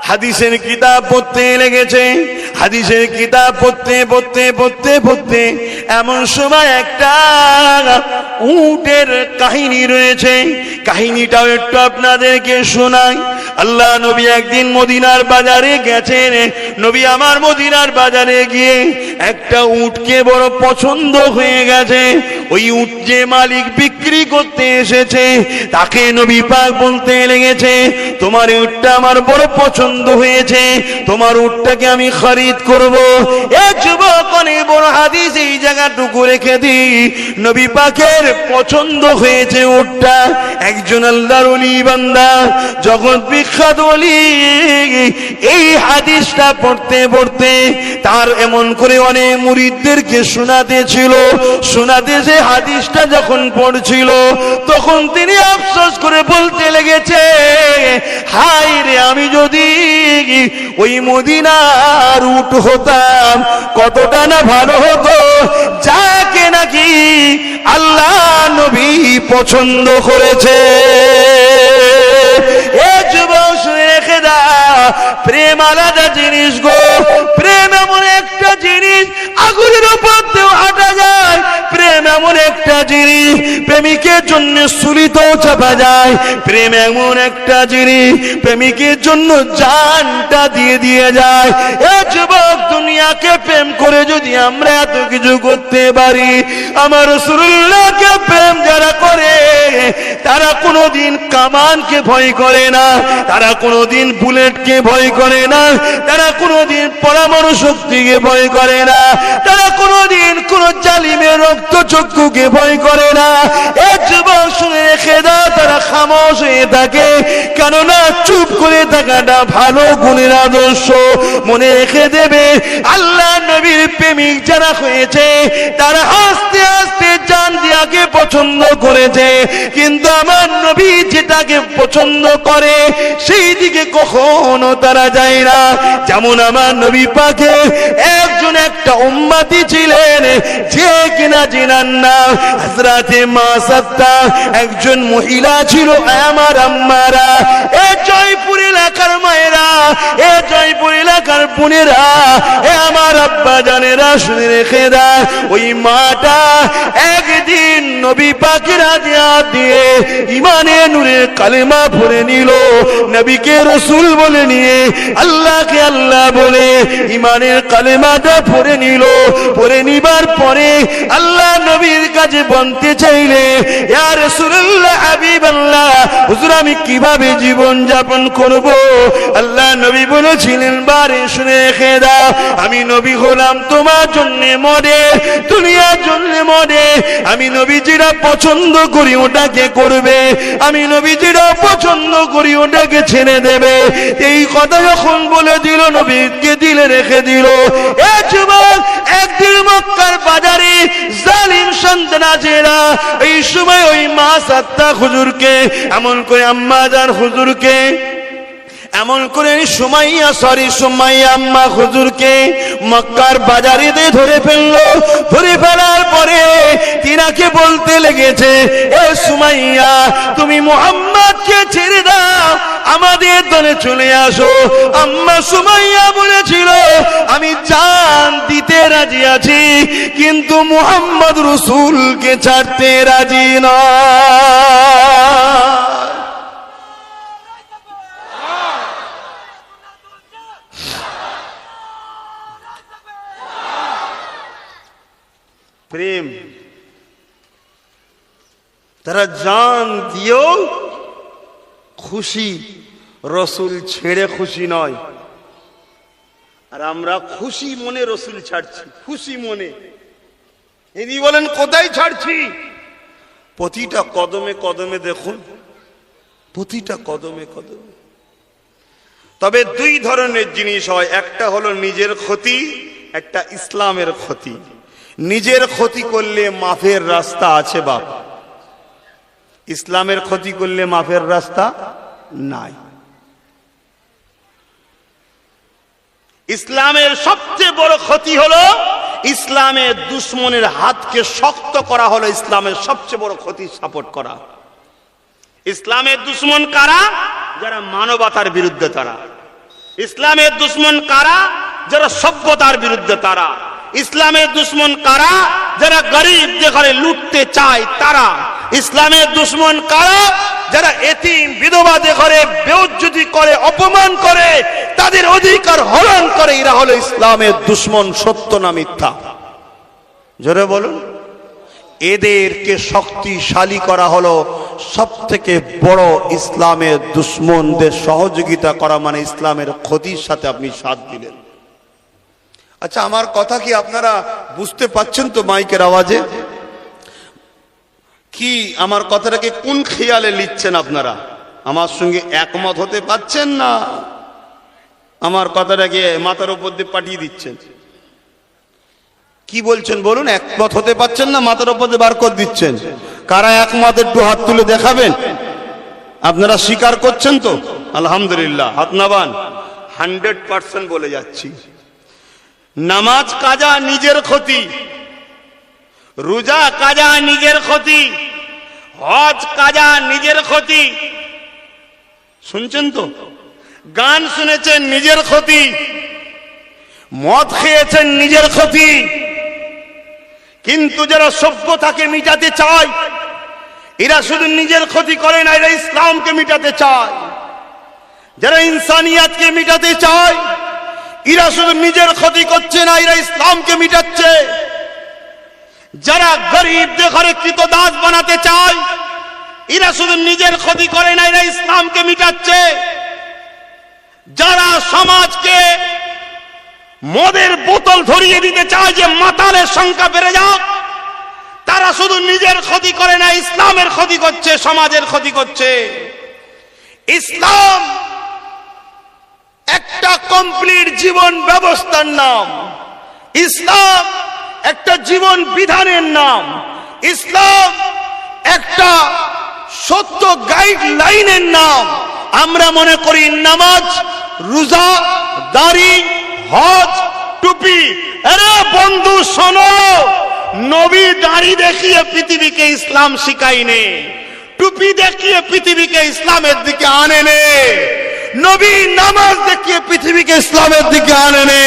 হাদিসের কিতাব পড়তে লেগেছে। হাদিসের কিতাব পড়তে এমন সময় একটা উটের কাহিনী রয়েছে। কাহিনীটাও একটু আপনাদেরকে শোনাই। আল্লাহ নবী একদিন মদিনার বাজারে গেছেন। নবী আমার মদিনার বাজারে গিয়ে একটা উটকে বড় পছন্দ হয়ে গেছে। ওই উট যে মালিক বিক্রি করতে এসেছে তাকে নবী পাক বলতে লেগেছে, তোমার উটটা আমার বড় পছন্দ হয়েছে, তোমার উটটাকে আমি খরিদ করব। এক যুবক অনেক বড় হাদিস এই জায়গাটুকু রেখে দিই। নবী পাকের পছন্দ হয়েছে উটটা। একজন আল্লাহর ওলি বান্দা, জগৎ বিখ্যাত ওলি, এই হাদিসটা পড়তে তার এমন করে অনেক মুরিদদেরকে শোনাতেছিল। শোনাতে হাদিসটা যখন পড়ছিল তখন তিনি আফসোস করে বলতে লেগেছে, হায় রে, আমি যদি ওই মদিনার উট হতাম কতটা না ভালো হতো, যাকে নাকি আল্লাহ নবী পছন্দ করেছে। এ যুবক শুনে রেখে দা, প্রেম আলাদা জিনিস গো। প্রেম এমন একটা জিনিস আগুনের উপর দিয়েও হাঁটা যায়। প্রেম এমন একটা জিনিস প্রেমিকের জন্য সুলিতেও চাপা যায়। প্রেম এমন একটা জিনিস প্রেমিকের জন্য জানটা দিয়ে যায়। এ যুবক, দুনিয়াকে প্রেম করে যদি আমরা এত কিছু করতে পারি, আমার রাসূলুল্লাহকে প্রেম যারা করে তারা কোনোদিন কামানকে ভয় করে না, তারা কোনোদিন বুলেটকে ভয় করে না, তারা কোনোদিন পরমাণু শক্তিকে ভয় করে না, তারা কোনোদিন কোন জালিমের রক্তচক্ষুকে ভয় করে না। এ যুবক শুনে রেখে দাও, তারা খামোশ হয়ে থাকে, কেননা চুপ করে থাকাটা ভালো গুণের আদর্শ। মনে রেখে দেবে, আল্লাহ নবীর প্রেমিক যারা হয়েছে তারা আস্তে আস্তে জান দিয়াকে পছন্দ করেছে, কিন্তু আমার নবী যেটাকে পছন্দ করে সেই দিকে কখনো তারা যায় না। যেমন আমার নবী পাকে একজন একটা উম্মতি ছিলেন যে কিনা জিনার নাম হযরতে মা সাত্তা, একজন মহিলা ছিল। আমার আম্মারা, এ জয়পুর এলাকার মায়েরা, এ জয়পুর এলাকার বোনেরা, এ আমার আব্বা জানেরা, শুনে রেখে দেয়, ওই মাটা একদিন নবী পাকের হাতে হাত দিয়ে ইমানে নূরের কালেমা পড়ে নিল। নবীকে রাসূল বলে নিয়ে আল্লাহকে আল্লাহ বলে ইমানের কালেমাটা পড়ে নিল। পড়ে নিবার পরে আল্লাহ নবীর কাছে বলতে চাইলে, ইয়া রাসূলুল্লাহ, হাবিবাল্লাহ, হুজুর আমি কিভাবে জীবন যাপন করব? আল্লাহ নবী বলেছিলেন, বারে শুনে রেখে দাও, আমি নবী হলাম তোমার জন্য মরে, দুনিয়ার জন্য মরে। আমি নবী যেটা পছন্দ করি ওটাকে করবে, আমি নবী যেটা পছন্দ করি ওটাকে ছেড়ে দেবে। এই কথা যখন বলে দিল, নবীকে দিলে রেখে দিল। এ যুবক, একদিন মক্কার বাজারে জালিম সন্তানেরা এই সময় ওই মা সাত্তা হুজুরকে এমন করে, আম্মা জান হুজুরকে এমন করে সুমাইয়া আম্মা হুজুরকে মক্কার বাজারে ধরে ফেললো। ধরে ফেলার পরে তিনাকে বলতে লেগেছে, এ সুমাইয়া, তুমি মুহাম্মদকে ছেড়ে দাও, আমাদের দলে চলে আসো। আম্মা সুমাইয়া বলেছিল, আমি জান দিতে রাজি আছি, কিন্তু মুহাম্মদ রাসূলকে ছাড়তে রাজি নয়। প্রেম, তারা জান দিয়েও খুশি, রসুল ছেড়ে খুশি নয়। আর আমরা খুশি মনে রসুল ছাড়ছি, খুশি মনে। ইনি বলেন, কোথায় ছাড়ছি? প্রতিটা কদমে কদমে দেখুন, প্রতিটা কদমে কদমে। তবে দুই ধরনের জিনিস হয়, একটা হলো নিজের ক্ষতি, একটা ইসলামের ক্ষতি। নিজের ক্ষতি করলে মাফের রাস্তা আছে বাপ, ইসলামের ক্ষতি করলে মাফের রাস্তা নাই। ইসলামের সবচেয়ে বড় ক্ষতি হলো ইসলামের দুশ্মনের হাতকে শক্ত করা, হলো ইসলামের সবচেয়ে বড় ক্ষতি সাপোর্ট করা। ইসলামের দুশ্মন কারা? যারা মানবতার বিরুদ্ধে, তারা ইসলামের দুশ্মন কারা? যারা সভ্যতার বিরুদ্ধে তারা। ইসলামের দুশ্মন কারা? যারা গরিবদের ঘরে লুটতে চায় তারা। ইসলামের দুশ্মন কারা? যারা এতিম বিধবাদের ঘরে বেইজ্জতি করে, অপমান করে, তাদের অধিকার হরণ করে। এরা হলো ইসলামের দুশ্মন। সত্য না মিথ্যা? জোরে বলুন। এদেরকে শক্তিশালী করা হলো সব থেকে বড় ইসলামের দুশ্মনদের সহযোগিতা করা, মানে ইসলামের ক্ষতির সাথে আপনি সাথ দিলেন। আচ্ছা, আমার কথা কি আপনারা বুঝতে পাচ্ছেন তো মাইকের আওয়াজে? কি আমার কথাটাকে কোন খেয়ালে লিখছেন আপনারা? আমার সঙ্গে একমত হতে পারছেন না? আমার কথাটাকে মাথার উপর দিয়ে পাঠিয়ে দিচ্ছেন? কি বলছেন বলুন? একমত হতে পারছেন না, মাথার উপর দিয়ে বার করে দিচ্ছেন? কারা একমত একটু হাত তুলে দেখাবেন। আপনারা স্বীকার করছেন তো? আলহামদুলিল্লাহ, হাত নামান। 100% বলে যাচ্ছি, নামাজ কাজা নিজের ক্ষতি, রোজা কাজা নিজের ক্ষতি, হজ কাজা নিজের ক্ষতি। শুনছেন তো? গান শুনেছেন নিজের ক্ষতি, মদ খেয়েছেন নিজের ক্ষতি। কিন্তু যারা সভ্যতাকে মিটাতে চায় এরা শুধু নিজের ক্ষতি করে না, এরা ইসলামকে মিটাতে চায়। যারা ইনসানিয়াতকে মিটাতে চায় এরা শুধু নিজের ক্ষতি করছে না, এরা ইসলামকে মিটাচ্ছে। যারা গরিবদের ঘরে কৃতদাস বানাতে চায় এরা শুধু নিজের ক্ষতি করে না, এরা ইসলামকে মিটাচ্ছে। যারা সমাজকে মদের বোতল ধরিয়ে দিতে চায় যে মাতালের সংখ্যা বেড়ে যাক, তারা শুধু নিজের ক্ষতি করে না, ইসলামের ক্ষতি করছে, সমাজের ক্ষতি করছে। ইসলাম একটা কমপ্লিট জীবন ব্যবস্থার নাম। ইসলাম একটা জীবন বিধানের নাম। ইসলাম একটা সত্য গাইডলাইনের নাম। আমরা মনে করি নামাজ, রোজা, দাড়ি, হজ, টুপি। আরে বন্ধু শোনো, নবী দাড়ি দেখিয়ে পৃথিবীকে ইসলাম শিখায়নি, টুপি দেখিয়ে পৃথিবীকে ইসলামের দিকে আনেনি। নবী নামাজ দেখিয়ে পৃথিবীকে ইসলামের দিকে আনেনি।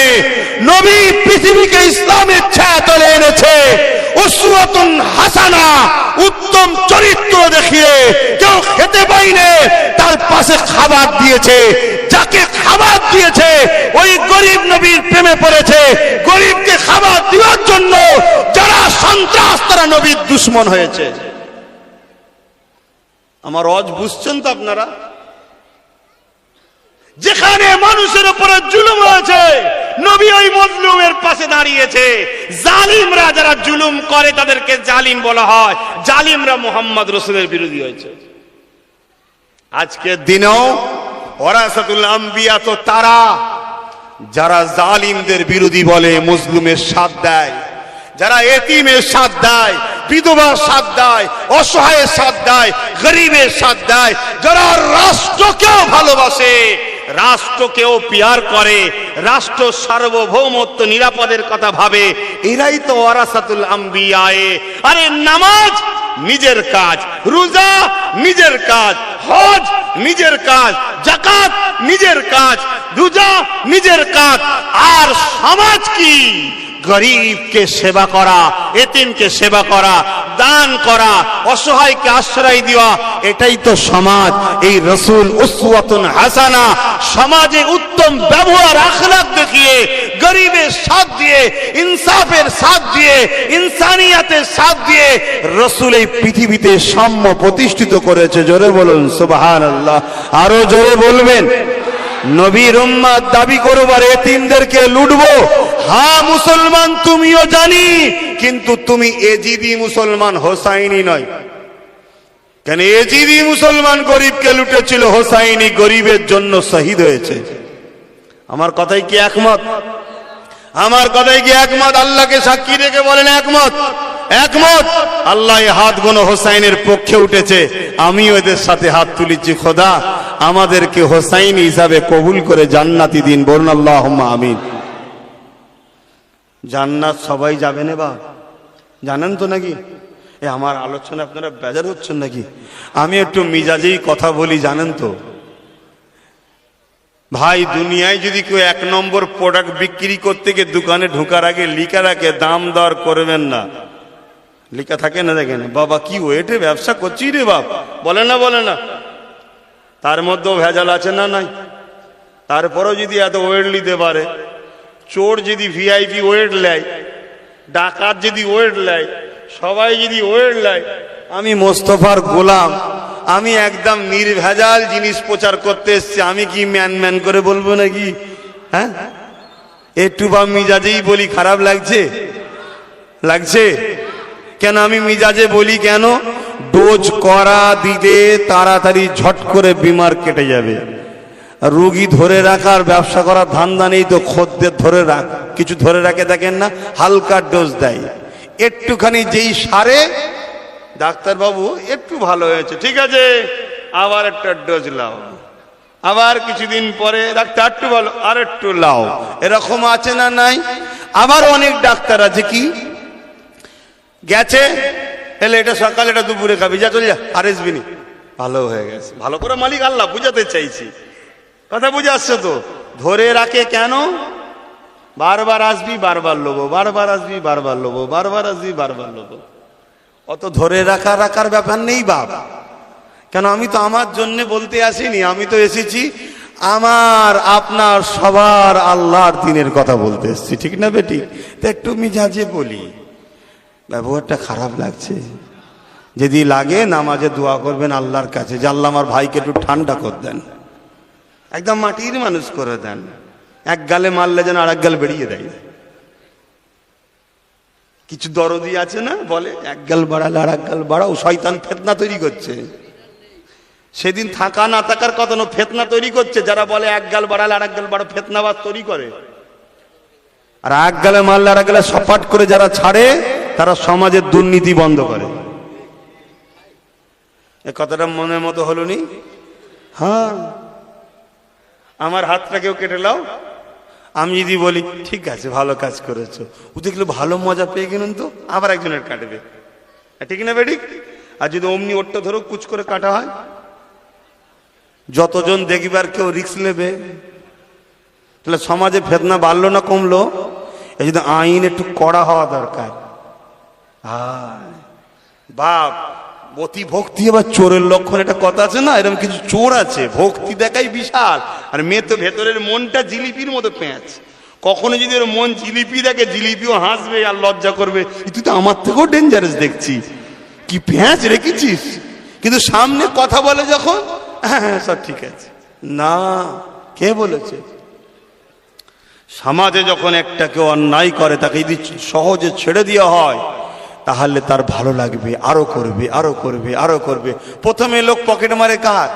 নবী পৃথিবীকে ইসলামের ছায়াতলে এনেছে। উসওয়াতুন হাসানা, উত্তম চরিত্র দেখিয়ে কেউ খেতে পাইনি, তার পাশে খাবার দিয়েছে। যাকে খাবার দিয়েছে ওই গরিব নবীর প্রেমে পড়েছে। গরিবকে খাবার দেওয়ার জন্য যারা সন্ত্রাস, তারা নবীর দুশ্মন হয়েছে। আমার ওয়াজ বুঝছেন তো আপনারা? যেখানে মানুষের উপরে জুলুম হয়েছে নবী ওই মজলুমের পাশে দাঁড়িয়েছে। জালিমরা যারা জুলুম করে তাদেরকে জালিম বলা হয়। জালিমরা মুহাম্মদ রাসূলের বিরোধী হয়েছে। আজকের দিনেও ওয়ারাসাতুল আম্বিয়া তো তারা যারা জালিমদের বিরোধী বলে, মজলুমের সাথ দেয়, যারা এতিমের সাথ দেয়, বিধবার সাথ দেয়, অসহায়ের সাথ দেয়, গরিবের সাথ দেয়, যারা রাষ্ট্রকেও ভালোবাসে, রাষ্ট্রকেও পিয়ার করে, রাষ্ট্র সার্বভৌমত্ব নিরাপদের কথা ভাবে, এরাই তো ওয়ারাসাতুল আম্বিয়া। আরে নামাজ নিজের কাজ, রোজা নিজের কাজ, হজ নিজের কাজ, যাকাত নিজের কাজ, রোজা নিজের কাজ। আর সমাজ কি? গরিবকে সেবা করা, এতিমকে সেবা করা, দান করা, অসহায়কে আশ্রয় দেওয়া, এটাই তো সমাজ। এই রাসূল উসওয়াতুন হাসানা, সমাজে উত্তম ব্যবহার আখলাক দেখিয়ে, গরিবের সাথ দিয়ে, ইনসাফের সাথ দিয়ে, ইনসানিয়াতের সাথ দিয়ে রাসূল এই পৃথিবীতে সাম্য প্রতিষ্ঠিত করেছে। জোরে বলুন সুবহানাল্লাহ। আরো জোরে বলবেন। নবীর উম্মত দাবি করবার এতিমদেরকে লুটবো, হ্যাঁ মুসলমান তুমিও জানি, কিন্তু তুমি এজিদি মুসলমান, হোসাইনি নয়। কেন? এজিদি মুসলমান গরিবকে লুটেছিল, হোসাইনি গরিবের জন্য শহীদ হয়েছে। আমার কথাই কি একমত? আমার কথাই কি একমত? আল্লাহকে সাক্ষী রেখে বলেন একমত। একমত। আল্লাহ হাত গোনো হোসাইনের পক্ষে উঠেছে, আমিও এদের সাথে হাত তুলেছি। খোদা আমাদেরকে হোসাইনি হিসাবে কবুল করে জান্নাতি দিন। বলুন আল্লাহুম্মা আমিন। জান্নাত সবাই যাবে না বা জানেন তো নাকি? আমার আলোচনা আপনারা বেজার হচ্ছেন নাকি? আমি একটু মিজাজেই কথা বলি, জানেন তো। ভাই দুনিয়ায় যদি কেউ 1 নম্বর প্রোডাক্ট বিক্রি করতে গিয়ে দোকানে ঢোকার আগে লিখা রাখে দাম দর করবেন না, লিখা থাকে না, দেখেন বাবা কি ওয়েটে ব্যবসা করছি রে বাপ, বলে না, তার মধ্যেও ভেজাল আছে না নাই? তারপরেও যদি এত ওয়েট নিতে পারে, চোর যদি ভিআইপি ওয়েট নেয়, ডাকাত যদি ওয়েট নেয়, সবাই যদি ওয়েট নেয়, আমি মোস্তফার গোলাম, আমি একদম নির্ভেজাল জিনিস প্রচার করতে এসছি, আমি কি ম্যান করে বলবো নাকি? হ্যাঁ, একটু বা মিজাজেই বলি খারাপ লাগছে কেন? আমি মিজাজে বলি কেন? ডোজ করা দিলে তাড়াতাড়ি ঝট করে বিমার কেটে যাবে। রোগী ধরে রাখার ব্যবসা করার ধান্দা নেই তো, খদ্দের ধরে রাখ, কিছু ধরে রাখে দেখেন না, হালকা ডোজ দেয়, একটুখানি যেই সারে ডাক্তারবাবু একটু ভালো হয়েছে, ঠিক আছে আবার একটা ডোজ লাও, আবার কিছুদিন পরে ডাক্তার একটু ভালো, আর একটু লাও, এরকম আছে না নাই? আবার অনেক ডাক্তার আছে কি গেছে, এলে এটা সকালে এটা দুপুরে খাবি, যা চলে যা, আর আসবি নি, ভালো হয়ে গেছে। ভালো করে মালিক আল্লাহ, বুঝাতে চাইছি, কথা বুঝে আসছে তো? ধরে রাখে কেন? বারবার আসবি বারবার লোবো, বারবার আসবি বারবার লোবো, বারবার আসবি বারবার লোবো। অত ধরে রাখার ব্যাপার নেই বাপ। কেন? আমি তো আমার জন্য বলতে আসিনি, আমি তো এসেছি আমার আপনার সবার আল্লাহর দিনের কথা বলতে এসেছি, ঠিক না বেটি? তো একটু মিজাজে বলি, ব্যবহারটা খারাপ লাগছে যদি লাগে নামাজে দোয়া করবেন আল্লাহর কাছে যে আল্লাহ আমার ভাইকে একটু ঠান্ডা করে দেন, একদম মাটির মানুষ করে দেন, এক গালে মারলে যেন আর এক গাল বেরিয়ে দেয়। কিছু দরদি আছে না, বলে এক গাল বাড়ালে আর এক গাল বাড়াও, শয়তান ফেতনা তৈরি করছে। সেদিন থাকা না থাকার কথা না, ফেতনা তৈরি করছে। যারা বলে এক গাল বাড়ালে আর এক গাল বাড়াও, ফেতনাবাদ তৈরি করে। আর এক গালে মারলে আর এক গালে সপাট করে যারা ছাড়ে, তারা সমাজের দুর্নীতি বন্ধ করে। এ কথাটা মনের মতো হলো নি? হ্যাঁ, আমার হাতটা কেউ কেটে লাও, আমি যদি বলি ঠিক আছে ভালো কাজ করেছো, ও দেখলে ভালো মজা পেয়ে গেলেন, তো আবার একজনের কাটবে, ঠিক না বেটি? আর যদি অমনি ওরটা ধরো কুচ করে কাটা হয়, যতজন দেখবার কেউ রিস্ক নেবে, তাহলে সমাজে ফেতনা বাড়লো না কমলো? এই যদি আইন একটু কড়া হওয়া দরকার। বাপ অতি ভক্তি আবার চোরের লক্ষণ, একটা কথা আছে না, এরকম কিছু চোর আছে ভক্তি দেখাই বিশাল, আর মেয়ে তো ভেতরের মনটা জিলিপির মতো পেঁয়াজ। কখনো যদি ওর মন জিলিপি দেখে, জিলিপিও হাসবে আর লজ্জা করবে, তুই তো আমার থেকেও ডেঞ্জারাস দেখছি, কি পেঁয়াজ রেখেছিস, কিন্তু সামনে কথা বলে যখন হ্যাঁ সব ঠিক আছে না। কে বলেছে? সমাজে যখন একটা কেউ অন্যায় করে তাকে যদি সহজে ছেড়ে দেওয়া হয়, তাহলে তার ভালো লাগবে, আরো করবে আরো করবে আরো করবে। প্রথমে লোক পকেট মারে কার?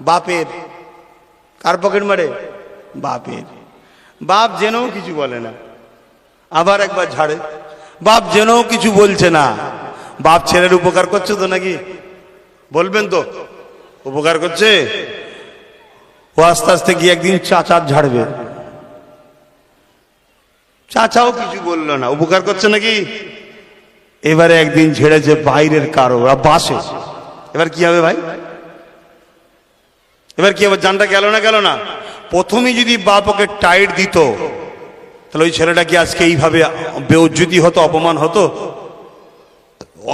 বাপের। কার পকেট মারে? বাপের। বাপ জেনেও কিছু বলে না, আবার একবার ঝাড়ে, বাপ জেনেও কিছু বলছে না। বাপ ছেলের উপকার করছে তো নাকি? বলবেন তো উপকার করছে? ও আস্তে আস্তে গিয়ে একদিন চাচার ঝাড়বে, চাচাও কিছু বললো না, উপকার করছে নাকি? এবারে একদিন ঝেড়েছে বাইরের কারো, বাসে। এবার কি হবে ভাই? এবার কি হবে? জানটা গেল না? প্রথমে যদি বাপ ওকে টাইট দিত, তাহলে ওই ছেলেটা কি আজকে এইভাবে বেউজ্জতি হতো, অপমান হতো?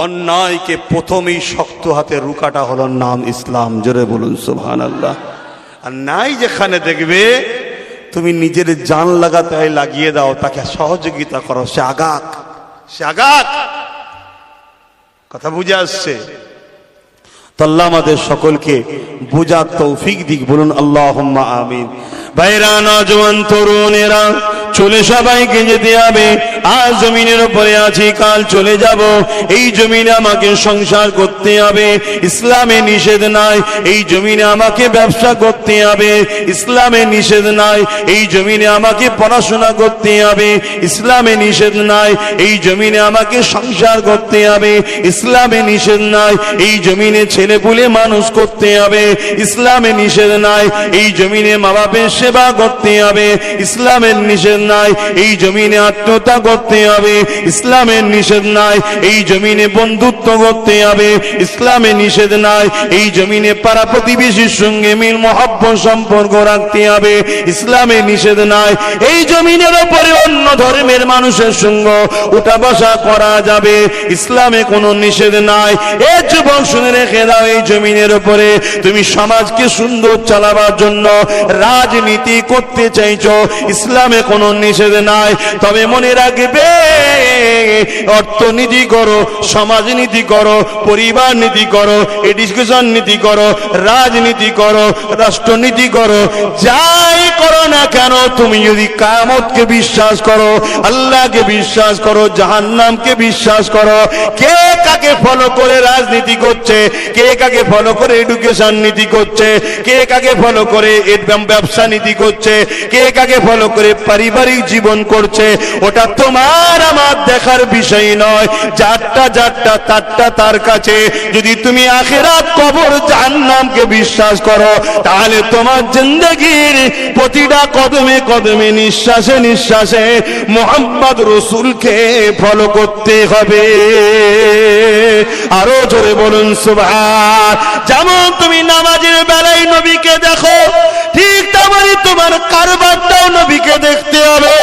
অন্যায়কে প্রথমেই শক্ত হাতে রুকাটা হলো নাম ইসলাম। জোরে বলুন সুবহানাল্লাহ। আর নাই যেখানে দেখবে তুমি নিজের জান লাগাতে লাগিয়ে দাও, তাকে সহযোগিতা করো, সে আগাক। কথা বুঝে আসছে তো? আল্লাহ আমাদের সকলকে বুঝার তৌফিক দিক, বলুন আল্লাহুম্মা আমিন। ভাইরা, নওজোয়ান তরুণেরা, চলে সবাইকে যেতে হবে। আজ জমিনের উপরে আছি, কাল চলে যাব। এই জমিনে আমাকে সংসার করতে হবে, ইসলামে নিষেধ নাই। এই জমিনে আমাকে ব্যবসা করতে হবে, ইসলামে নিষেধ নাই। এই জমিনে আমাকে পড়াশোনা করতে হবে, ইসলামে নিষেধ নাই। এই জমিনে আমাকে সংসার করতে হবে, ইসলামে নিষেধ নাই। এই জমিনে ছেলে পুলে মানুষ করতে হবে, ইসলামে নিষেধ নাই। এই জমিনে মা বাপের সেবা করতে হবে, ইসলামের নিষেধ নাই, এই জমিনে আত্মীয়তা করতে হবে, ইসলামের নিষেধ নাই। এই জমিনে বন্ধুত্ব করতে হবে, ইসলামের নিষেধ নাই। এই জমিনে পাড়া প্রতিবেশীর সঙ্গে মিল মহব্বত সম্পর্ক রাখতে হবে, ইসলামের নিষেধ নাই। এই জমিনের উপরে অন্য ধর্মের মানুষের সঙ্গে উঠা বসা করা যাবে, ইসলামে কোনো নিষেধ নাই। এ যুবক শুনে রেখে দাও, এই জমিনের উপরে তুমি সমাজকে সুন্দর চালাবার জন্য রাজনীতি করতে চাইছো, ইসলামে কোনো নিষেধ নাই। তবে মনে রাখবে, অর্থনীতি করো, সমাজনীতি করো, পরিবার নীতি করো, এডুকেশন নীতি করো, রাজনীতি করো, রাষ্ট্রনীতি করো, যাই করো না কেন, তুমি যদি কিয়ামতকে বিশ্বাস করো, আল্লাহকে বিশ্বাস করো, জাহান্নামকে বিশ্বাস করো, কে কাকে ফলো করে রাজনীতি করছে, কে কাকে ফলো করে এডুকেশন নীতি করছে, কে কাকে ফলো করে ব্যবসা নীতি করছে, কে কাকে ফলো করে পারিবারিক জীবন করছে, ওটা তোমার আমার দেখার বিষয় নয়। যারটা তারটা তার কাছে। যদি তুমি আখিরাত, কবর, জাহান্নামকে বিশ্বাস করো, তাহলে তোমার জিন্দেগির প্রতিটা কদমে কদমে, নিঃশ্বাসে নিঃশ্বাসে মুহাম্মদ রাসূলকে ফলো করতে হবে। আরো জোরে বলুন সুবহান। যেমন তুমি নামাজের বেলায় নবীকে দেখো, ঠিক তেমনই তোমার কারবারটাও নবীকে দেখতে হবে।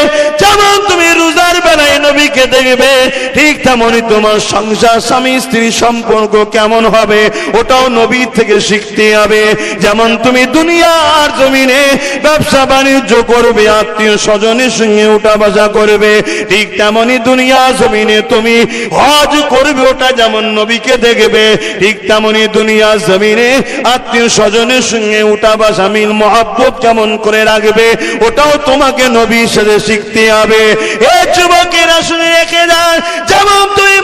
যেমন তুমি রোজার বেলায় নবীকে দেখবে, ঠিক তেমনই তোমার সংসার, স্বামী স্ত্রী সম্পর্ক কেমন হবে, ওটাও নবীর থেকে শিখতে হবে। যেমন তুমি দুনিয়ার জমিনে ব্যবসা বাণিজ্য করবে, আত্মীয় স্বজনের সঙ্গে উঠা বসা করবে, ঠিক তেমনই দুনিয়া জমিনে তুমি হজ করবে, ওটা যেমন নবীকে দেখবে, ঠিক তেমনই দুনিয়া জমিনে আত্মীয় স্বজনের সঙ্গে উঠা বসা, মিল মহব্বত কেমন করে রাখবে, ওটাও তোমাকে নবীর সাথে শিখতে হবে। এ যুবকেরা শুনে রেখে যান, যেমন তুমি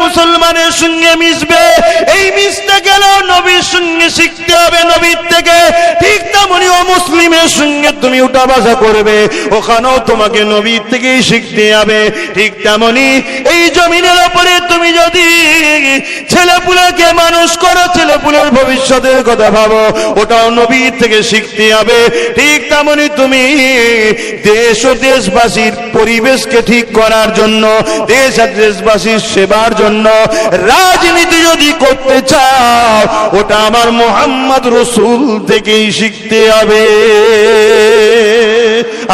মুসলমানের সঙ্গে মিশবে, এই মিশতে গেলেও নবীর সঙ্গে শিখতে হবে নবীর থেকে, ঠিক তেমনি অমুসলিমের সঙ্গে তুমি উঠা বসা করবে, ওখানেও তোমাকে নবীর থেকেই শিখতে হবে। ঠিক তেমনি এই জমিনের উপরে তুমি যদি ছেলেপুলেকে মানুষ করো, ছেলেপুলের ভবিষ্যতের কথা ভাবো, ওটাও নবীর থেকে শিখতে হবে। ঠিক তেমনি তুমি দেশ ও দেশবাসীর পরিবেশকে ঠিক করার জন্য, দেশ আর দেশবাসীর সেবার জন্য রাজনীতি যদি করতে চাও, ওটা আমার মুহাম্মদ রাসূল থেকেই শিখতে হবে।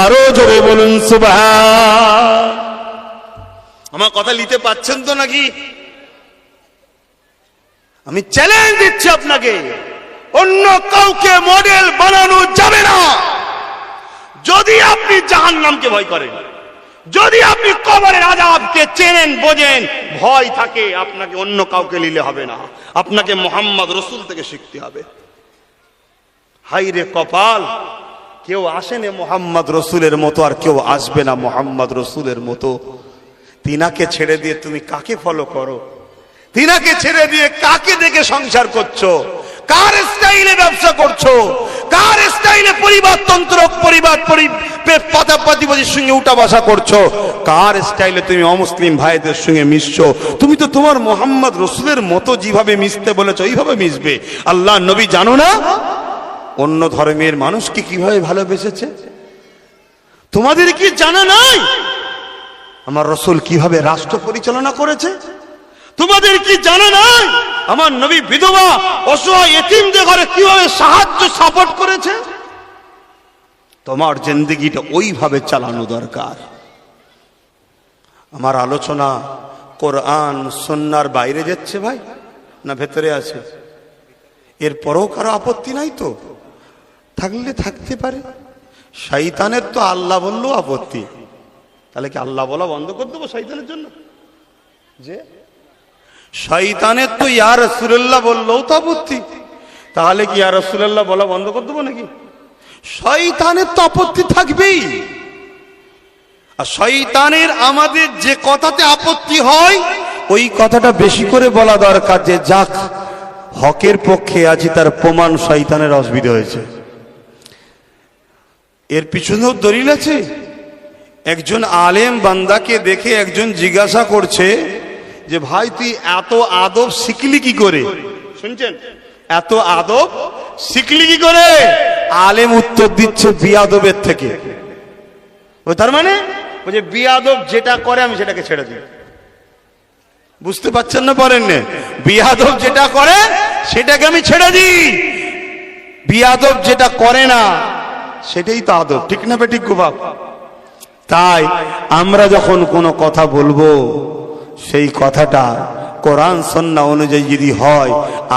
আরো জোরে বলুন সুবহান। আমার কথা নিতে পাচ্ছেন তো নাকি? আমি চ্যালেঞ্জ দিচ্ছি আপনাকে, অন্য কাউকে মডেল বানানো যাবে না। যদি আপনি জাহান্নামকে ভয় করেন, যদি আপনি কবরের আযাবকে চেনেন বোঝেন, ভয় থাকে, আপনাকে অন্য কাউকে নিলে হবে না, আপনাকে মুহাম্মদ রাসূল থেকে শিখতে হবে। হাই রে কপাল, কেউ আসেনি মুহাম্মদ রাসূলের মতো, আর কেউ আসবে না মুহাম্মদ রাসূলের মতো। তিনাকে ছেড়ে দিয়ে তুমি কাকে ফলো করো? তিনাকে ছেড়ে দিয়ে কাকে দেখে সংসার করছো? কার স্টাইলে ব্যবসা করছো? কার স্টাইলে পরিবারতন্ত্র, পরিবার পাতিপতির সঙ্গে উঠা বসা করছো? কার স্টাইলে তুমি অমুসলিম ভাইদের সঙ্গে মিশছো? তুমি তো তোমার মুহাম্মদ রাসূলের মতো যেভাবে মিশতে বলেছো, এইভাবে মিশবে। আল্লাহ নবী জানো না অন্য ধর্মের মানুষকে কিভাবে ভালোবেসেছে? তোমাদের কি জানা নাই আমার রাসূল কিভাবে রাষ্ট্র পরিচালনা করেছে? তোমাদের কি জানা নাই আমার নবী বিধবা, অসহায়, এতিমদের ঘরে কিভাবে সাহায্য সাপোর্ট করেছে? তোমার জিন্দেগিটা ওইভাবে চালানো দরকার। আমার আলোচনা কোরআন সুন্নাহর বাইরে যাচ্ছে ভাই, না ভেতরে আছে? এরপরও কারো আপত্তি নাই তো? থাকলে থাকতে পারে। শয়তানের তো আল্লাহ বললেও আপত্তি, তাহলে কি আল্লাহ বলা বন্ধ করে দেবো শয়তানের জন্য? যে শয়তানের তো ইয়া রাসূলুল্লাহ বললেও তো আপত্তি, তাহলে কি ইয়া রাসূলুল্লাহ বলা বন্ধ করে দেবো নাকি? শয়তানের তো আপত্তি থাকবেই। আর শয়তানের আমাদের যে কথাতে আপত্তি হয়, ওই কথাটা বেশি করে বলা দরকার, যে যাক হকের পক্ষে আছি, তার প্রমাণ শয়তানের অসুবিধা হয়েছে। এর পিছনেও দলিল আছে। একজন আলেম বান্দাকে দেখে একজন জিজ্ঞাসা করছে যে ভাই তুই এত আদব শিখলি কি করে? শুনছেন, এত আদব শিখলি কি করে? আলেম উত্তর দিচ্ছে বিয়াদবের থেকে। ও তার মানে ও যে বিয়াদব যেটা করে আমি সেটাকে ছেড়ে দিই। বুঝতে পারছেন না পারেন না? বিয়াদব যেটা করে সেটাকে আমি ছেড়ে দিই, বিয়াদব যেটা করে না সেটাই তো আদব। ঠিক না বেঠিক গো বাপ? তাই আমরা যখন কোনো কথা বলবো সেই কথাটা কোরআন সুন্নাহ অনুযায়ী যদি হয়,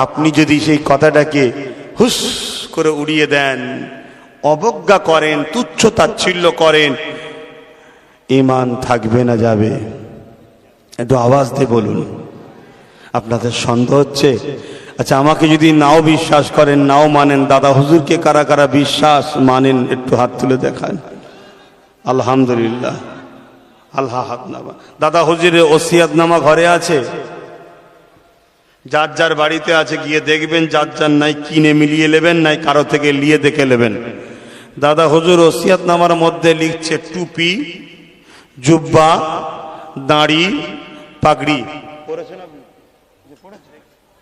আপনি যদি সেই কথাটাকে হুস করে উড়িয়ে দেন, অবজ্ঞা করেন, তুচ্ছ তাচ্ছিল্য করেন, ঈমান থাকবে না যাবে? একটু আওয়াজ দিয়ে বলুন। আপনাদের সন্দেহ হচ্ছে? আচ্ছা, আমাকে যদি নাও বিশ্বাস করেন, নাও মানেন, দাদা হুজুরকে কারা কারা বিশ্বাস মানেন একটু হাত তুলে দেখান। আলহামদুলিল্লাহ, আল্লাহ হাত নামা। দাদা হুজুরের ওসিয়াতনামা ঘরে আছে, যার যার বাড়িতে আছে গিয়ে দেখবেন, যার যার নাই কিনে মিলিয়ে নেবেন, নাই কারো থেকে লিয়ে দেখে নেবেন। দাদা হুজুর ওসিয়াতনামার মধ্যে লিখছে টুপি, জুব্বা, দাড়ি, পাগড়ি। পড়েছেন আপনি?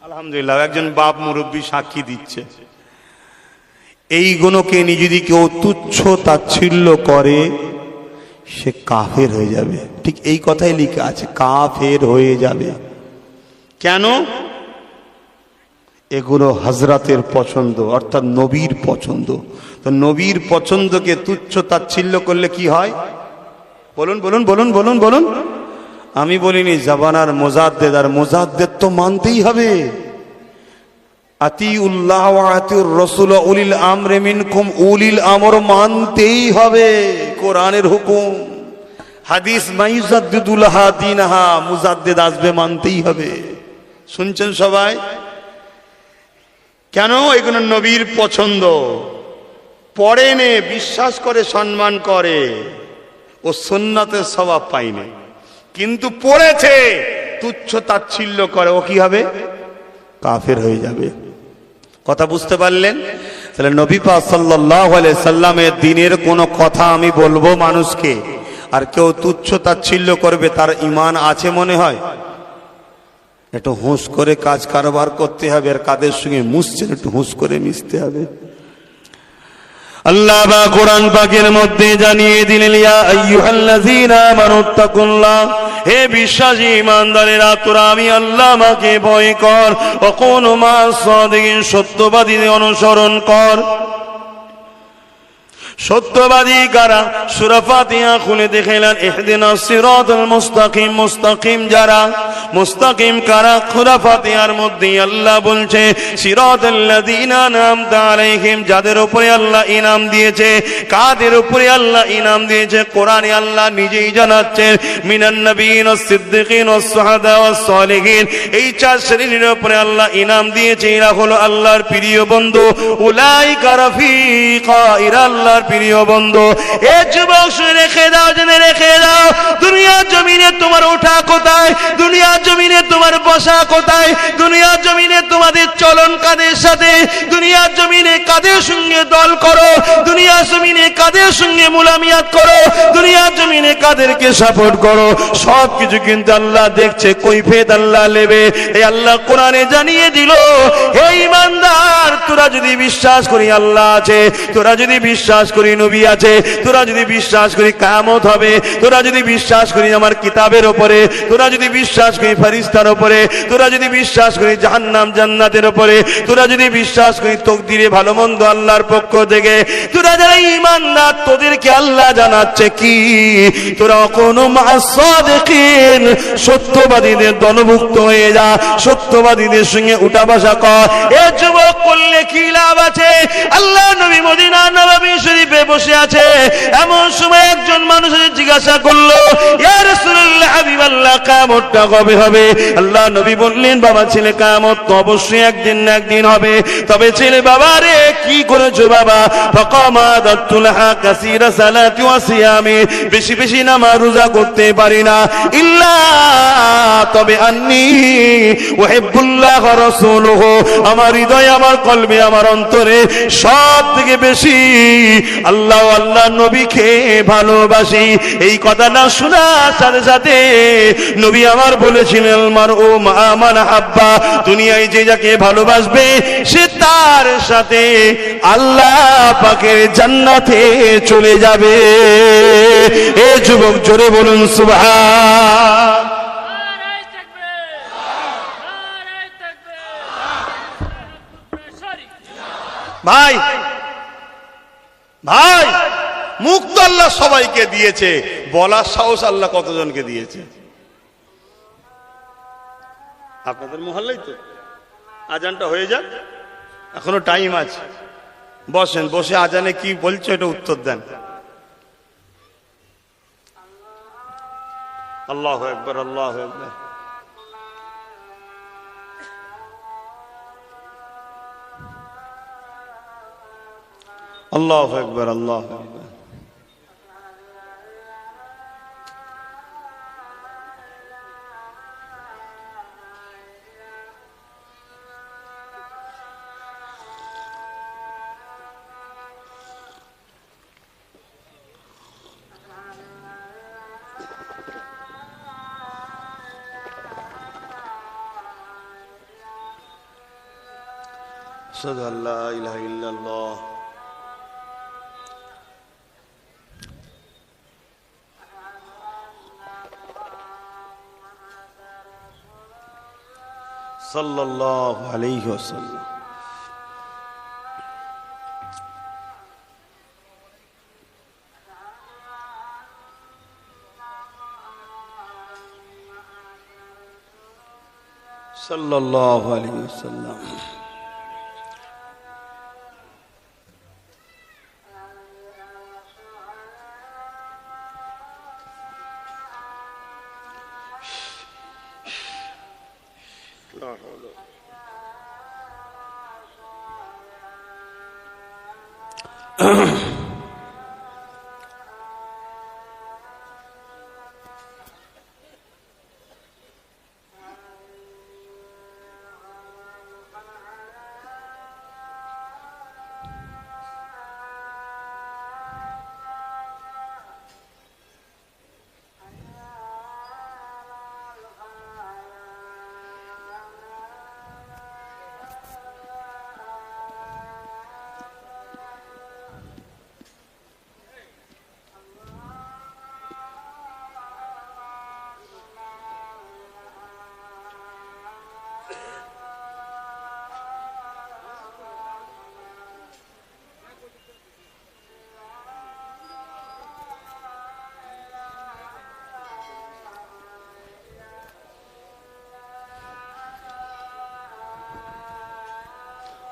আলহামদুলিল্লাহ, একজন বাপ মুরব্বী সাক্ষী দিচ্ছে। এইগুলোকে নিয়ে যদি কেউ তুচ্ছ তাচ্ছিল্য করে সে কাফের হয়ে যাবে। ঠিক এই কথাই লেখা আছে, কাফের হয়ে যাবে। কেন? এগুলো হযরতের পছন্দ, অর্থাৎ নবীর পছন্দ। তো নবীর পছন্দকে তুচ্ছ তাচ্ছিল্য করলে কি হয়? বলুন বলুন বলুন বলুন বলুন। আমি বলিনি জাবানার মুজাদ্দেদ, আর মুজাদ্দেদ তো মানতেই হবে। আতিউল্লাহ ওয়া আতিউর রাসূল উলিল আমরি মিনকুম, উলিল আমর মানতেই হবে, কোরআনের হুকুম। হাদিস মাইজাদ্দিদুল হাদিনহা, মুজাদ্দেদ আসবে, মানতেই হবে। শুনছেন সবাই? কেন? এগুলো নবীর পছন্দ। পড়ে নে, বিশ্বাস করে, সম্মান করে, ও সুন্নাতের সওয়াব পাইনি, কিন্তু পড়েছে তুচ্ছ তাচ্ছিল্য করে, ও কি হবে? কাফের হয়ে যাবে। কথা বুঝতে পারলেন? তাহলে নবী পাক সাল্লাল্লাহু আলাইহি সাল্লামের দ্বীনের কোনো কথা আমি বলবো মানুষকে, আর কেউ তুচ্ছ তাচ্ছিল্য করবে, তার ঈমান আছে মনে হয়? একটু হুঁশ করে কাজ কারবার করতে হবে, আর কাদের সঙ্গে মুছছেন একটু হুঁশ করে মিশতে হবে। আল্লাহ বা কোরআন পাকের মধ্যে জানিয়ে দিলেন, ইয়া আইয়ুহাল্লাযীনা আমানুত্তাকুল্লাহ, হে বিশ্বাসী ঈমানদারেরা, তোরা আমি আল্লাহ মাকে ভয় কর, ওয়া কুনু মা'আস সাদিকিন, সত্যবাদীদের অনুসরণ কর। সত্যবাদী কারা? সূরা ফাতিহা খুলে দেখলেন, ইহদিনাস সিরাতাল মুস্তাকিম, মুস্তাকিম যারা, মুস্তাকিম কারা? সূরা ফাতিহার মধ্যে আল্লাহ বলছে সিরাতাল্লাযীনা আন'আমতা আলাইহিম, যাদের উপরে আল্লাহ ইনাম দিয়েছে। কাদের উপরে আল্লাহ ইনাম দিয়েছে? কোরআনে আল্লাহ নিজেই জানাচ্ছেন, মিনান নাবিয়িন ওয়াস সিদ্দিকিন ওয়াস শুহাদা ওয়াস সালিহিন, এই চার শ্রেণীর উপরে আল্লাহ ইনাম দিয়েছে। এরা হলো আল্লাহর প্রিয় বন্ধু। উলাইকা রাফিকা, এরা আল্লাহর প্রিয় বন্ধু। এ যুবক শুনে রেখে দাও, জেনে রেখে দাও, দুনিয়ার জমিনে তোমার ওঠা কোথায়? দুনিয়ার জমিনে তোমার বসা কোথায়? দুনিয়ার জমিনে তোমাদের চলন কাদের সাথে? দুনিয়ার জমিনে কাদের সঙ্গে দল করো? দুনিয়ার জমিনে কাদের সঙ্গে মুলামিয়াত করো? দুনিয়ার জমিনে কাদেরকে সাপোর্ট করো? সব কিছু কিন্তু আল্লাহ দেখছে, কৈফিয়ত আল্লাহ নেবে। এই আল্লাহ কোরআনে জানিয়ে দিল, হে ঈমানদার, তোরা যদি বিশ্বাস করি আল্লাহ আছে, তোরা যদি বিশ্বাস করি নবী আছে, তোরা যদি বিশ্বাস করি কিয়ামত হবে, তোরা যদি বিশ্বাস করি আমার কিতাবের উপরে, তোরা যদি বিশ্বাস করি ফেরেশতার উপরে, তোরা যদি বিশ্বাস করি জাহান্নাম জান্নাতের উপরে, তোরা যদি বিশ্বাস করি তকদিরে ভালো মন্দ আল্লাহর পক্ষ থেকে, তোরা যারা ঈমানদার, তোদেরকে আল্লাহ জানাচ্ছে কি? তোরা কোনো মা'আস সাদিকিন, সত্যবাদীদের দলভুক্ত হয়ে যা, সত্যবাদীদের সঙ্গে উঠা বসা কর। এ যুবক, করলে কি লাভ আছে? আল্লাহ নবী মদিনা নববী শরীফে বসে আছে, এমন সময় একজন মানুষ জিজ্ঞাসা করলো, ইয়া রাসূলুল্লাহ, হাবিবাল্লাহ, কিয়ামতটা কবে হবে? আল্লাহ নবী বললেন, বাবা ছেলে, কিয়ামত তো অবশ্যই একদিন না একদিন হবে। তবে ছেলে, বাবা রে, কি করেছো বাবা? ফাকামা দাতুলহা কাসীরা সালাতি ওয়া সিয়ামি, বেশি বেশি নামাজ রোজা করতে পারি না, ইল্লা তবে আন্নী উহিব্বুল্লাহ ওয়া রাসূলুহু, আমার হৃদয়ে, আমার কলবে, আমার অন্তরে সব থেকে বেশি আল্লাহ আল্লাহ নবীকে ভালোবাসি। এই কথাটা শোনার সাথে সাথে নবী আমার বলেছিলেন, মারউ মা মান হাব্বা, দুনিয়ায় যে যাকে ভালোবাসবে সে তার সাথে আল্লাহ পাকের জান্নাতে চলে যাবে। এ যুবক জোরে বলুন সুবহান। ভাই ভাই, মুক্ত আল্লাহ সবাইকে দিয়েছে, বলার সাহস আল্লাহ কতজনকে দিয়েছে? আপনাদের মহল্লাই তো। আজানটা হয়ে যাক, এখনো টাইম আছে। বসেন, বসে আজানে কি বলছো এটা উত্তর দেন। আল্লাহু আকবার, আল্লাহু আকবার। আল্লাহু আকবার, আল্লাহু আকবার। আশহাদু আল্লা ইলাহা ইল্লাল্লাহ। সাল্লাল্লাহু আলাইহি ওয়াসাল্লাম। সাল্লাল্লাহু আলাইহি ওয়াসাল্লাম।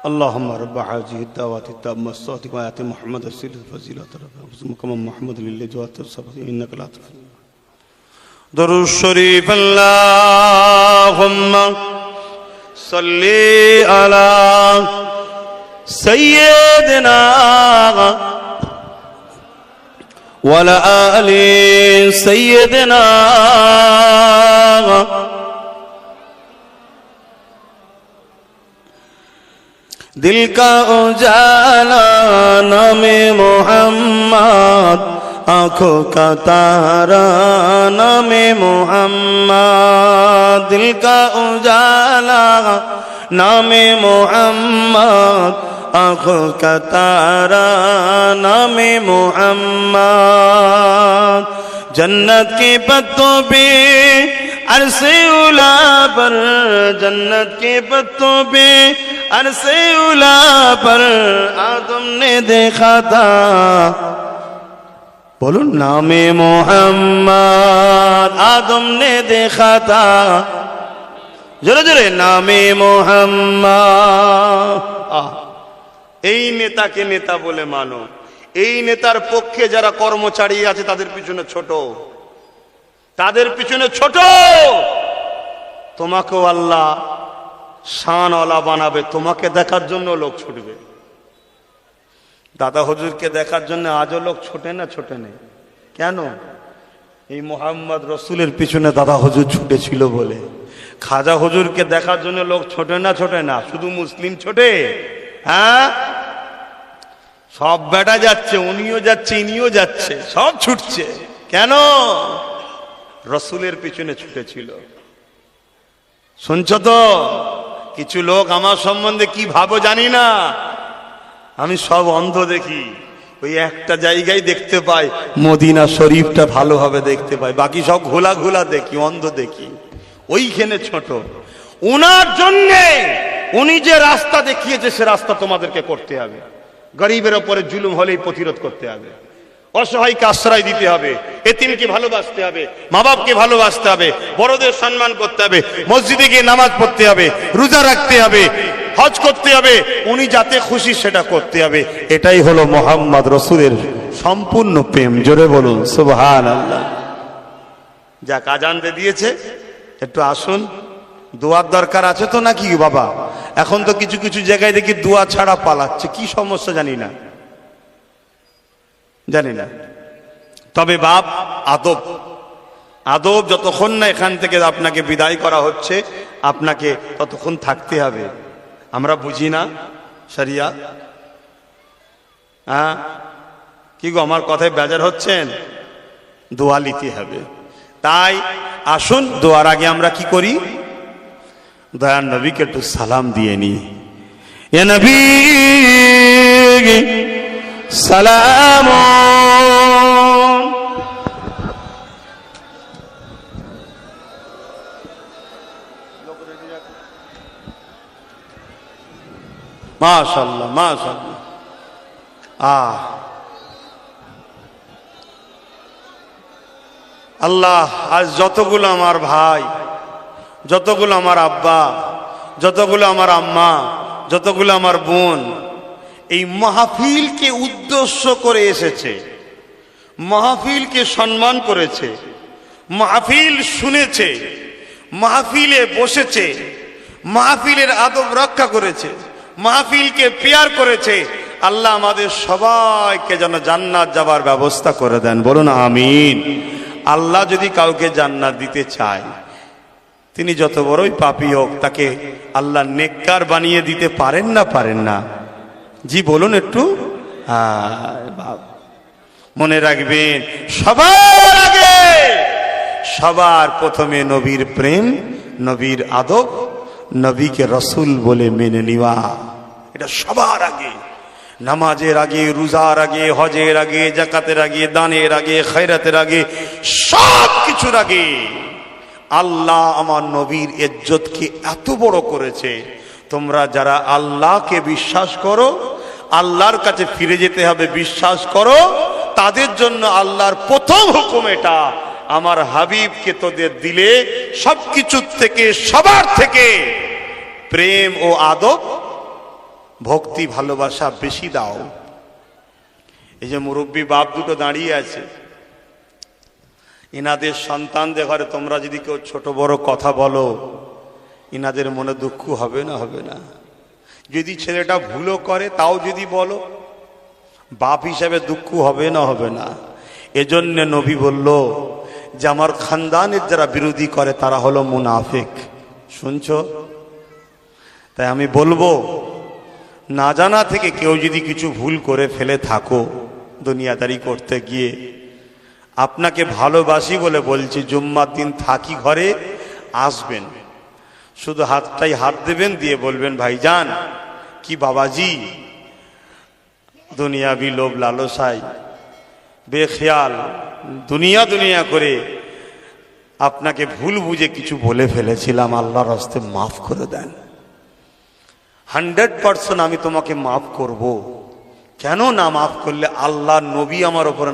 اللهم رب هذه الدعوات التامة الصادقة وآت محمد السيد الفضيلة مقام محمد للجوات الصبر إنك لا تخلف. درود الشريف اللهم صل على سيدنا وعلى آل سيدنا दिल का उजाला नामे मोहम्मद आँखों का तारा नामे मोहम्मद दिल का उजाला नामे मोहम्मद आँखों का तारा नामे मोहम्मद जन्नत के पत्तों पे अरसे उला पर जन्नत के पत्तों पे अरसे उला पर आदम ने देखा था बोलो नामे मोहम्मद आदम ने देखा था जोरे जोरे नामे मोहम्मद এই নেতাকে নেতা বলে মানো এই নেতার পক্ষে যারা কর্মচারী আছে তাদের পিছনে ছোট তাদের পিছনে ছোট তোমাকেও আল্লাহ শানওয়ালা বানাবে তোমাকে দেখার জন্য লোক ছুটবে দাদা হুজুরকে দেখার জন্য আজও লোক ছোটে না ছোটে নেই কেন এই মুহাম্মদ রাসূলের পিছনে দাদা হুজুর ছুটেছিল বলে খাজা হুজুরকে দেখার জন্য লোক ছোটে না শুধু মুসলিম ছোটে হ্যাঁ সব বেটা যাচ্ছে উনিও যাচ্ছে ইনিও যাচ্ছে সব ছুটছে কেন রাসূলের পিছনে ছুটেছিল শুনছো তো কিছু লোক আমার সম্বন্ধে কি ভাবো জানি না, আমি সব অন্ধ দেখি, ওই একটা জায়গায় দেখতে পাই মদিনা শরীফটা ভালোভাবে দেখতে পাই, বাকি সব ঘোলা ঘোলা দেখি, অন্ধ দেখি। ওইখানে ছোট, উনার জন্যে উনি যে রাস্তা দেখিয়েছে সে রাস্তা তোমাদেরকে করতে হবে। গরিবের ওপরে জুলুম হলেই প্রতিরোধ করতে হবে, অসহায়কে আশ্রয় দিতে হবে, এতিমকে ভালোবাসতে হবে, মা বাপকে ভালোবাসতে হবে, বড়দের সম্মান করতে হবে, মসজিদে গিয়ে নামাজ পড়তে হবে, রোজা রাখতে হবে, হজ করতে হবে, উনি যাতে খুশি সেটা করতে হবে। এটাই হলো মোহাম্মদ রসুলের সম্পূর্ণ প্রেম। জোরে বলুন সুবহানাল্লাহ। যাক, আজানতে দিয়েছে, একটু আসুন। দোয়ার দরকার আছে তো নাকি বাবা? এখন তো কিছু কিছু জায়গায় দেখি দোয়া ছাড়া পালাচ্ছে, কি সমস্যা জানি না, জানি না। তবে বাপ, আদব আদব যতক্ষণ না এখান থেকে আপনাকে বিদায় করা হচ্ছে, আপনাকে ততক্ষণ থাকতে হবে। আমরা বুঝি না শরিয়া? হ্যাঁ, কি গো, আমার কথায় বেজার হচ্ছেন? দোয়া নিতে হবে। তাই আসুন, দোয়ার আগে আমরা কি করি? দয়ার নবীকে একটু সালাম দিয়ে নি। এ নবী সালাম। মাশাআল্লাহ মাশাআল্লাহ। আল্লাহ, আজ যতগুলো আমার ভাই, যতগুলো আমার আব্বা, যতগুলো আমার আম্মা, যতগুলো আমার বোন এই মাহফিলকে উদ্দেশ্য করে এসেছে, মাহফিলকে সম্মান করেছে, মাহফিল শুনেছে, মাহফিলে বসেছে, মাহফিলের আদব রক্ষা করেছে, মাহফিলকে পেয়ার করেছে, আল্লাহ আমাদের সবাইকে যেন জান্নাত যাবার ব্যবস্থা করে দেন। বলুন আমিন। আল্লাহ যদি কাউকে জান্নাত দিতে চায়, তিনি যত বড়ই পাপী হোক, তাকে আল্লাহ নেককার বানিয়ে দিতে পারেন না? পারেন না? জি বলুন একটু। মনে রাখবেন, সবার আগে, সবার প্রথমে নবীর প্রেম, নবীর আদব, নবীকে রসুল বলে মেনে নেওয়া, এটা সবার আগে। নামাজের আগে, রোজার আগে, হজের আগে, জাকাতের আগে, দানের আগে, খয়রাতের আগে, সব কিছুর আগে আল্লাহ আমার নবীর ইজ্জতকে এত বড় করেছে। তোমরা যারা আল্লাহকে বিশ্বাস করো, আল্লাহর কাছে ফিরে যেতে হবে বিশ্বাস করো, তাদের জন্য আল্লাহর প্রথম হুকুম এটা, আমার হাবিবকে তোদের দিলে সবকিছুর থেকে, সবার থেকে প্রেম ও আদব, ভক্তি, ভালোবাসা বেশি দাও। এই যে মুরব্বী বাপ দুটো দাঁড়িয়ে আছে, ইনাদের সন্তানদের ঘরে তোমরা যদি কেউ ছোট বড় কথা বলো, ইনাদের মনে দুঃখ হবে না? হবে না? যদি ছেলেটা ভুলও করে তাও যদি বলো, বাপ হিসাবে দুঃখ হবে না? হবে না? এজন্য নবী বলল যে আমার খানদানের যারা বিরোধী করে তারা হলো মুনাফিক। শুনছো? তাই আমি বলবো, না জানা থেকে কেউ যদি কিছু ভুল করে ফেলে থাকো দুনিয়াদারি করতে গিয়ে, আপনাকে ভালোবাসি বলে বলছি, জুম্মার দিন থাকি ঘরে, আসবেন, শুধু হাতটাই হাত দেবেন, দিয়ে বলবেন ভাইজান কি বাবাজি দুনিয়াবি লোভ লালসায় বেখেয়াল দুনিয়া দুনিয়া করে আপনাকে ভুল বুঝে কিছু বলে ফেলেছিলাম, আল্লাহর হস্তে মাফ করে দেন। 100% আমি তোমাকে মাফ করব। কেন না মাফ করলে? আল্লাহ নবী আমার উপর